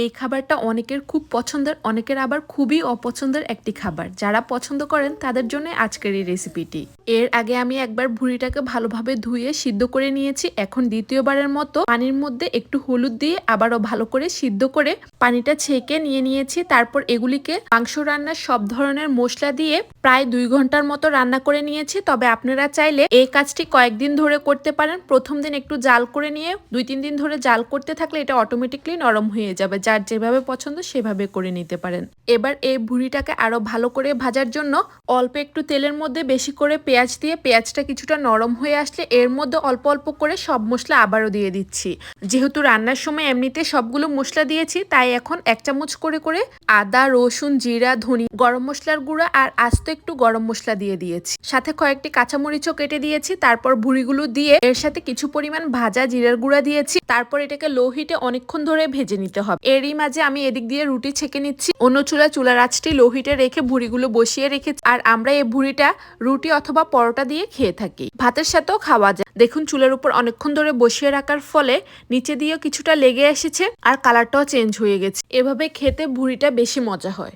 এই খাবারটা অনেকের খুব পছন্দের, অনেকের আবার খুবই অপছন্দের একটি খাবার। যারা পছন্দ করেন তাদের জন্য আজকের এই রেসিপিটি। এর আগে আমি একবার ভুঁড়িটাকে ভালোভাবে ধুয়ে সিদ্ধ করে নিয়েছি। এখন দ্বিতীয়বারের মতো পানির মধ্যে একটু হলুদ দিয়ে আবারও ভালো করে সিদ্ধ করে পানিটা ছেঁকে নিয়েছি। তারপর এগুলিকে মাংস রান্নার সব ধরনের মশলা দিয়ে প্রায় 2 ঘন্টার মতো রান্না করে নিয়েছি। তবে আপনারা চাইলে এই কাজটি কয়েকদিন ধরে করতে পারেন। প্রথম দিন একটু জাল করে নিয়ে 2-3 দিন ধরে জাল করতে থাকলে এটা অটোমেটিকলি নরম হয়ে যাবে। যার যেভাবে পছন্দ সেভাবে করে নিতে পারেন। এবার এই ভুঁড়িটাকে আরো ভালো করে ভাজার জন্য অল্প একটু তেলের মধ্যে বেশি করে পেঁয়াজ দিয়ে পেঁয়াজটা কিছুটা নরম হয়ে আসলে এর মধ্যে অল্প অল্প করে সব মশলা আবারও দিয়ে দিচ্ছি। যেহেতু রান্নার সময় এমনিতে সবগুলো মশলা দিয়েছি, তাই এখন 1 চামচ করে করে আদা, রসুন, জিরা, ধনিয়া, গরম মশলার গুঁড়া আর আস্ত একটু গরম মশলা দিয়ে দিয়েছি। সাথে কয়েকটি কাঁচামরিচও কেটে দিয়েছি। তারপর ভুঁড়িগুলো দিয়ে এর সাথে কিছু পরিমাণ ভাজা জিরার গুঁড়া দিয়েছি। তারপর এটাকে লো হিটে অনেকক্ষণ ধরে ভেজে নিতে হবে। এরই মাঝে আমি এদিক দিয়ে রুটি ছেঁকে নিচ্ছি। অন্য চুলার আঁচটি লো হিটে রেখে ভুঁড়িগুলো বসিয়ে রেখেছি। আর আমরা এই ভুঁড়িটা রুটি অথবা পরোটা দিয়ে খেয়ে থাকি। ভাতের সাথেও খাওয়া যায়। দেখুন চুলার উপর অনেকক্ষণ ধরে বসিয়ে রাখার ফলে নিচে দিয়েও কিছুটা লেগে এসেছে আর কালারটাও চেঞ্জ হয়ে গেছে। এভাবে খেতে ভুঁড়িটা বেশি মজা হয়।